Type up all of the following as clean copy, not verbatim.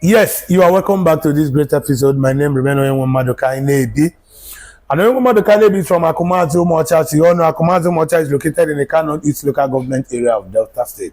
Yes, you are welcome back to this great episode. My name remains Madoka Inebi. And Madoka Inebi is from Akumazu Mocha. You all know Akumazu Mocha is located in the Kano East local government area of Delta State.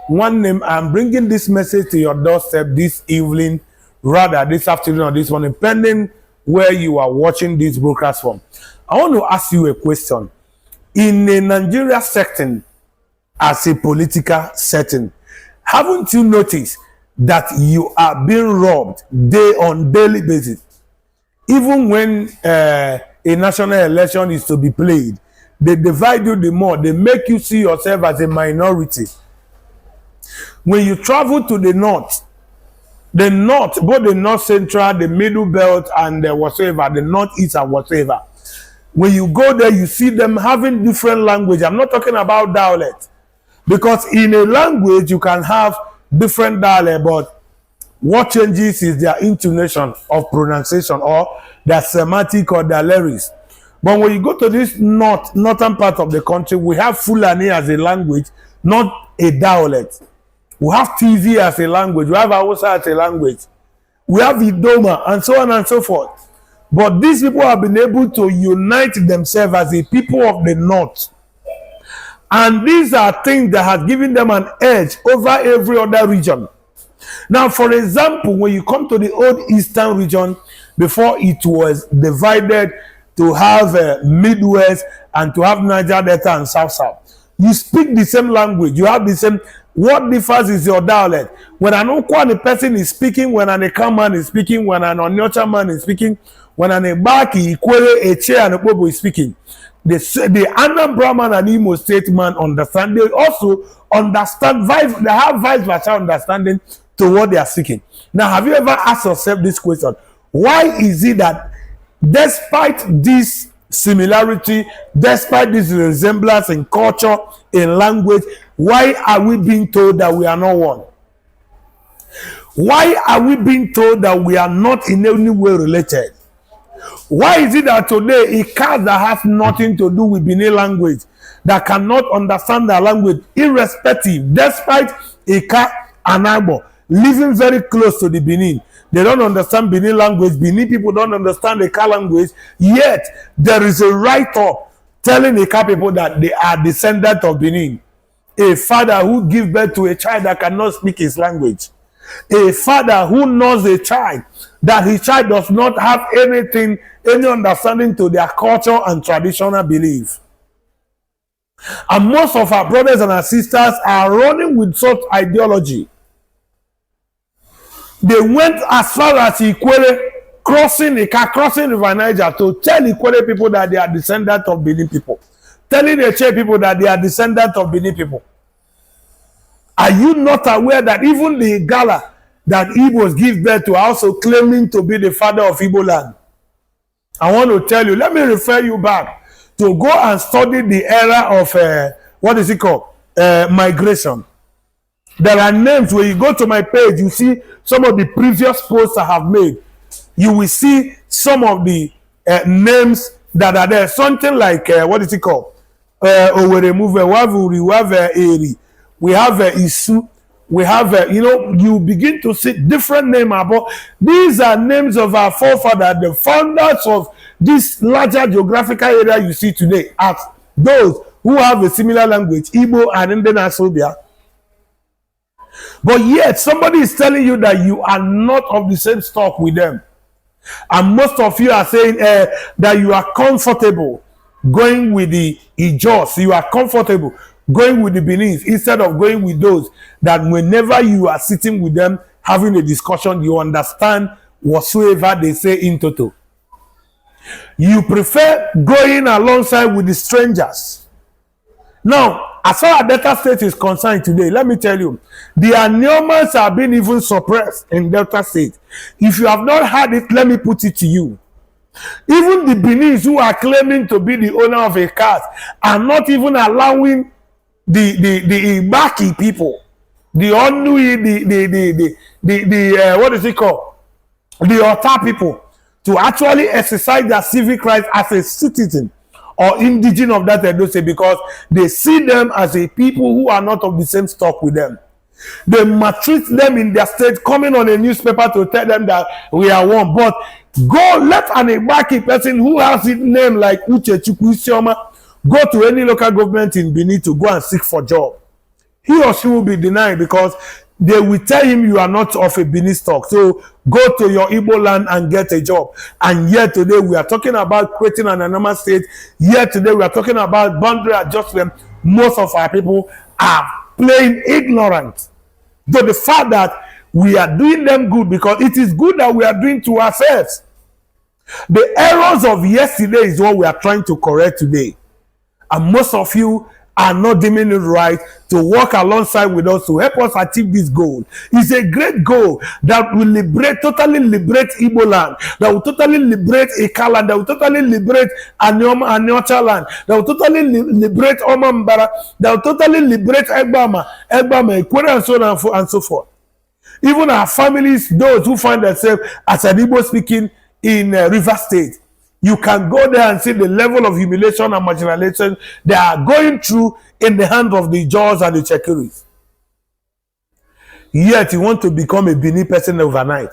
One name, I'm bringing this message to your doorstep this evening, rather this afternoon or this morning, depending where you are watching this broadcast from. I want to ask you a question. In a Nigeria setting, as a political setting, haven't you noticed that you are being robbed on daily basis? Even when a national election is to be played, they divide you the more. They make you see yourself as a minority. When you travel to the north, both the north central, the middle belt, and whatsoever, the northeast and whatsoever, when you go there, you see them having different language. I'm not talking about dialect, because in a language you can have different dialect, but what changes is their intonation of pronunciation or their semantic or their lyrics. But when you go to this northern part of the country, we have Fulani as a language, not a dialect. We have TV as a language, we have Hausa as a language, we have Idoma, and so on and so forth. But these people have been able to unite themselves as a people of the north. And these are things that have given them an edge over every other region. Now, for example, when you come to the old eastern region, before it was divided to have Midwest and to have Niger Delta and South, you speak the same language, you have the same. What differs is your dialect. When an Okwani person is speaking, when an Eka man is speaking, when an Onyocha man is speaking, when an Ebaki, Ikwere, Eche, and Opobo is speaking, the Anambra man and Imo State man understand. They also understand, they have vice versa understanding to what they are seeking. Now, have you ever asked yourself this question? Why is it that despite this similarity, despite this resemblance in culture, in language, why are we being told that we are not one? Why are we being told that we are not in any way related? Why is it that today a caste that has nothing to do with Benin language, that cannot understand their language, irrespective, despite Eka and Agbo living very close to the Benin, they don't understand Benin language, Benin people don't understand Eka language, yet there is a write-up telling Eka people that they are descendants of Benin. A father who gives birth to a child that cannot speak his language. A father who knows a child that his child does not have any understanding to their culture and traditional belief. And most of our brothers and our sisters are running with such ideology. They went as far as Ikwere, crossing River Niger, to tell Ikwere people that they are descendants of Benin people. Telling the Eche people that they are descendants of Benin people. Are you not aware that even the Igala that Igbos give birth to are also claiming to be the father of Igbo land? I want to tell you, let me refer you back to go and study the era of, what is it called? Migration. There are names. When you go to my page, you see some of the previous posts I have made. You will see some of the names that are there. Something like, what is it called? Owere Move, Wavuri, we have Eri, we have Isu, we have, you begin to see different names about. These are names of our forefathers, the founders of this larger geographical area you see today, as those who have a similar language, Igbo and Indian Asobia. But yet, somebody is telling you that you are not of the same stock with them. And most of you are saying that you are comfortable going with the Ijos, you are comfortable going with the Benins instead of going with those that whenever you are sitting with them having a discussion, you understand whatsoever they say in total. You prefer going alongside with the strangers. Now, as far as Delta State is concerned today, let me tell you, the Anyomas are being even suppressed in Delta State. If you have not heard it, let me put it to you. Even the Benis who are claiming to be the owner of a caste are not even allowing the Ibaki people, the Onui, what is it called? The Ota people, to actually exercise their civic rights as a citizen or indigenous of that Edo State, because they see them as a people who are not of the same stock with them. They maltreat them in their state, coming on a newspaper to tell them that we are one. But go, let an Igbaki person who has his name like Uche Chukwuisioma go to any local government in Benin to go and seek for job. He or she will be denied because they will tell him you are not of a Benin stock. So go to your Igbo land and get a job. And yet today we are talking about creating an anonymous state. Yet today we are talking about boundary adjustment. Most of our people are plain ignorant. Though the fact that we are doing them good, because it is good that we are doing to ourselves. The errors of yesterday is what we are trying to correct today. And most of you are not deeming it right to work alongside with us to help us achieve this goal. It's a great goal that will liberate, totally liberate Igbo land, that will totally liberate Ika land, that will totally liberate Anyocha land, that will totally liberate Omambara, that will totally liberate Egbama, Ekwere, and so on and so forth. Even our families, those who find themselves as an Igbo speaking in River State, you can go there and see the level of humiliation and marginalization they are going through in the hands of the Jaws and the Chekiris. Yet you want to become a Benin person overnight.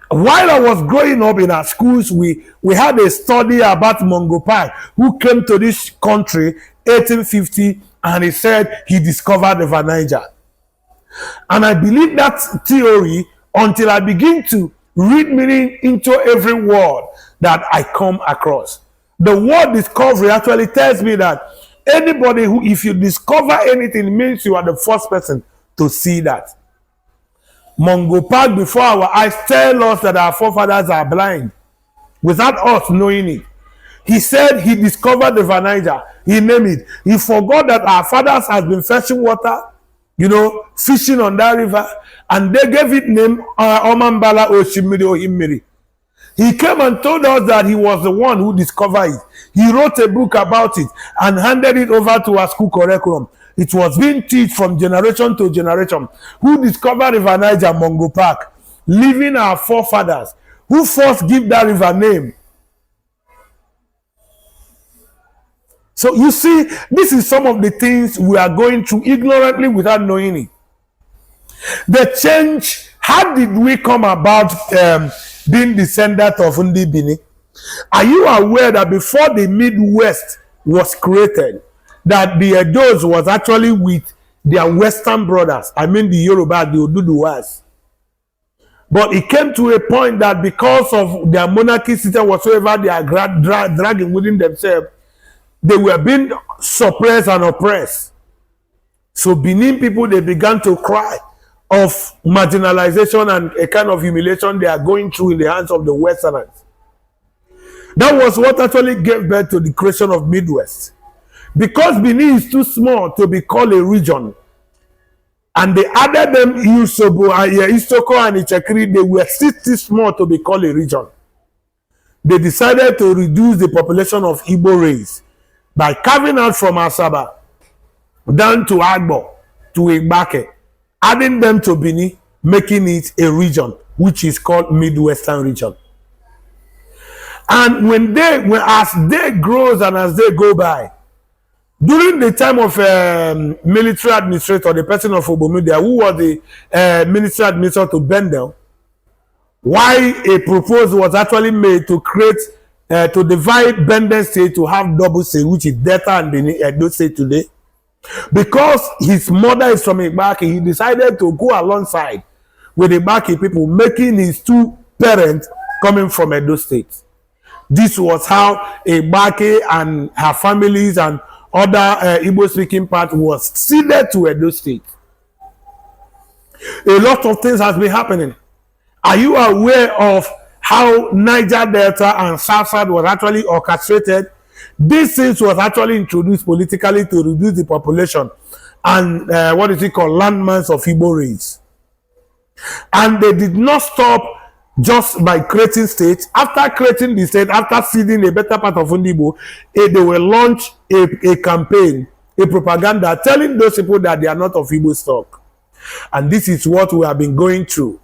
While I was growing up in our schools, we had a study about Mungo Park, who came to this country 1850, and he said he discovered the River Niger. And I believe that theory until I begin to read meaning into every word that I come across. The word discovery actually tells me that anybody who, if you discover anything, means you are the first person to see that. Mungo Park before our eyes tell us that our forefathers are blind without us knowing it. He said he discovered the River Niger. He named it. He forgot that our fathers has been fetching water, fishing on that river, and they gave it name Omambala Oshimiri Ohimmiri. He came and told us that he was the one who discovered it. He wrote a book about it and handed it over to our school curriculum. It was being taught from generation to generation. Who discovered River Niger? Mungo Park, leaving our forefathers. Who first give that river name? So you see, this is some of the things we are going through ignorantly without knowing it. The change, how did we come about being descendant of Ndi Bini? Are you aware that before the Midwest was created, that the Edos was actually with their Western brothers? I mean the Yoruba, the Oduduwas. But it came to a point that because of their monarchy system whatsoever they are dragging within themselves, they were being suppressed and oppressed. So Benin people, they began to cry of marginalization and a kind of humiliation they are going through in the hands of the Westerners. That was what actually gave birth to the creation of Midwest. Because Benin is too small to be called a region, and they added them Yusobo, Isoko and Ichekiri, they were still too small to be called a region. They decided to reduce the population of Igbo race by carving out from Asaba down to Agbo, to Igbake, adding them to Benin, making it a region, which is called Midwestern region. And as they grow and as they go by, during the time of military administrator, the person of Obomudia, who was the military administrator to Bendel, why a proposal was actually made to create, to divide Bendel State to have double state, which is Delta and Benin, Edo State today. Because his mother is from Igbake, he decided to go alongside with the Igbake people, making his two parents coming from Edo State. This was how Igbake and her families and other Igbo-speaking part was ceded to Edo State. A lot of things has been happening. Are you aware of how Niger Delta and Southside was actually orchestrated? These things was actually introduced politically to reduce the population and what is it called, landmass of Igbo race. And they did not stop just by creating states. After creating the state, after ceding a better part of Ndibo, they will launch a campaign, a propaganda telling those people that they are not of Igbo stock. And this is what we have been going through.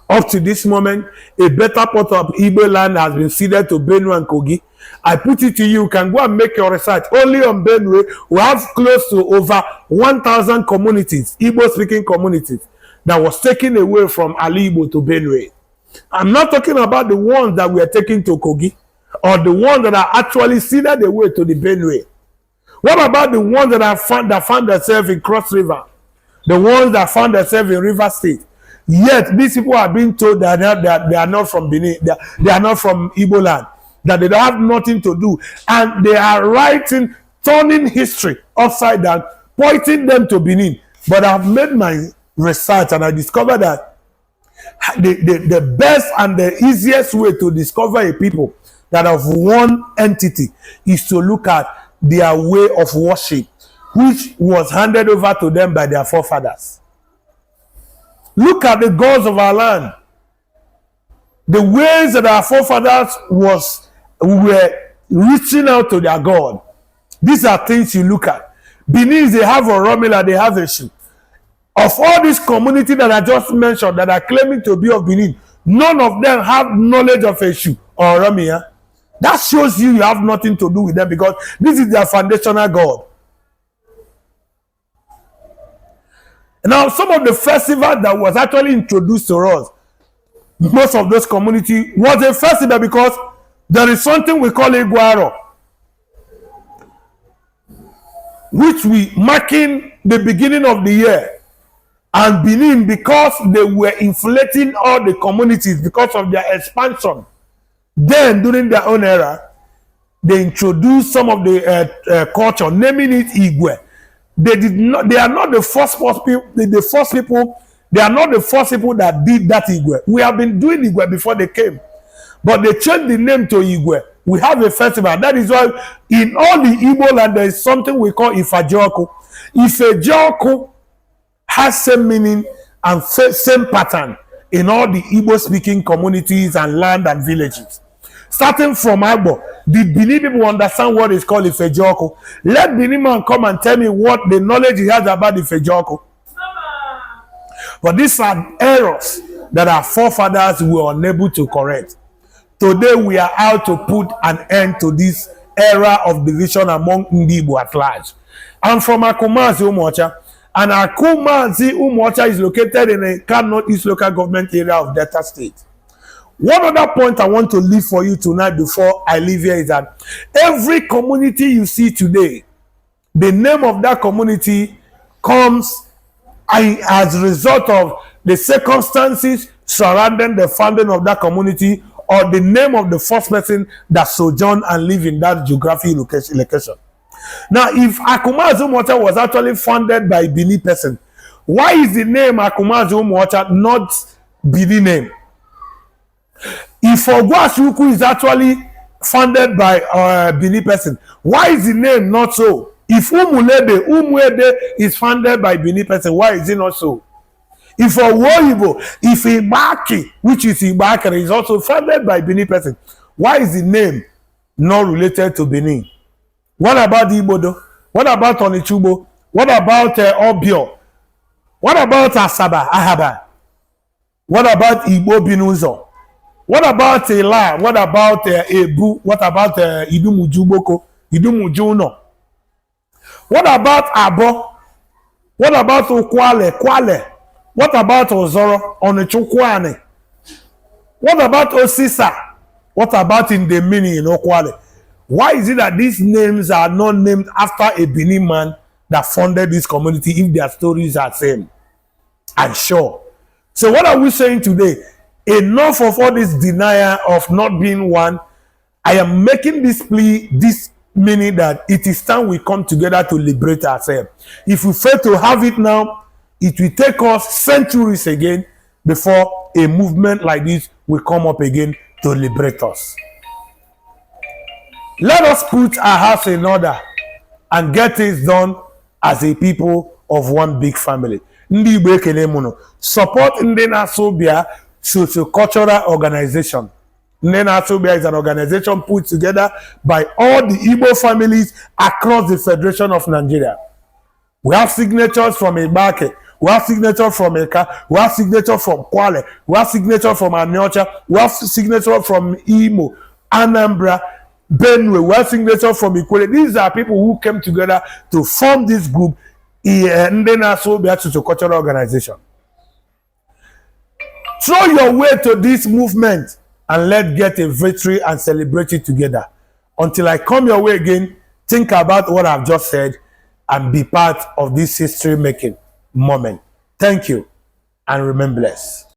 Up to this moment, a better part of Igbo land has been ceded to Benue and Kogi. I put it to you, you can go and make your research. Only on Benue, we have close to over 1,000 communities, Igbo-speaking communities, that was taken away from Ali Igbo to Benue. I'm not talking about the ones that we are taking to Kogi, or the ones that are actually seeded away to the Benue. What about the ones that found themselves in Cross River? The ones that found themselves in River State? Yet these people are being told that they are not from Benin, they are not from Igbo land, that they don't have nothing to do, and they are writing, turning history upside down, pointing them to Benin. But I've made my research and I discovered that the best and the easiest way to discover a people that of one entity is to look at their way of worship, which was handed over to them by their forefathers. Look at the gods of our land. The ways that our forefathers were reaching out to their God. These are things you look at. Benin, they have a Romila, they have a Shu. Of all these communities that I just mentioned that are claiming to be of Benin, none of them have knowledge of a Shu or Romia. That shows you have nothing to do with them, because this is their foundational God. Now, some of the festival that was actually introduced to us, most of those communities, was a festival because there is something we call Iguaro, which we marking the beginning of the year. And Benin, because they were inflating all the communities because of their expansion, then during their own era, they introduced some of the culture, naming it Igwe. They are not the first people. They are not the first people that did that Igwe. We have been doing Igwe before they came, but they changed the name to Igwe. We have a festival. That is why in all the Igbo land there is something we call Ifejoku. Ifejoku has same meaning and same pattern in all the Igbo-speaking communities and land and villages. Starting from Agbo, did Benin people understand what is called Ifejoku? Let Benin man come and tell me what the knowledge he has about Ifejoku. But these are errors that our forefathers were unable to correct. Today we are out to put an end to this era of division among Ndibo at large. I'm from Akumazi Umocha, and Akumazi Umocha is located in the Kano East local government area of Delta State. One other point I want to leave for you tonight before I leave here is that every community you see today, the name of that community comes as a result of the circumstances surrounding the founding of that community, or the name of the first person that sojourned and lived in that geographic location. Now, if Akumazi Umocha was actually founded by a Benin person, why is the name Akumazi Umocha not Benin name? If Ogwasuku is actually founded by a Benin person, why is the name not so? If Umuede is founded by Benin person, why is it not so? If Owoyibo, if Ibaki, which is Ibaki, is also founded by Benin person, why is the name not related to Benin? What about Ibodo? What about Onichubo? What about Obio? What about Asaba, Ahaba? What about Igbo Binuzo? What about Ela? What about Ebu? What about Idumujuboko? Idumujuno? What about Abo? What about Kwale? What about Ozoro? Onechukwane? What about Osisa? What about Indemini in Okwale? Why is it that these names are not named after a Benin man that founded this community if their stories are the same? I'm sure. So what are we saying today? Enough of all this denial of not being one. I am making this plea, this meaning that it is time we come together to liberate ourselves. If we fail to have it now, it will take us centuries again before a movement like this will come up again to liberate us. Let us put our house in order and get things done as a people of one big family. Ndi Igbo ekele munu. Support Ndị Na-Asụ socio-cultural organization. Ndị Na-Asụ is an organization put together by all the Igbo families across the Federation of Nigeria. We have signatures from Ibake, we have signatures from Eka, we have signatures from Kwale, we have signatures from Aniocha, we have signatures from Imo, Anambra. Benue, we have signatures from Ikwele. These are people who came together to form this group, and then also be to cultural organization. Throw your way to this movement and let's get a victory and celebrate it together. Until I come your way again, think about what I've just said and be part of this history making moment. Thank you and remain blessed.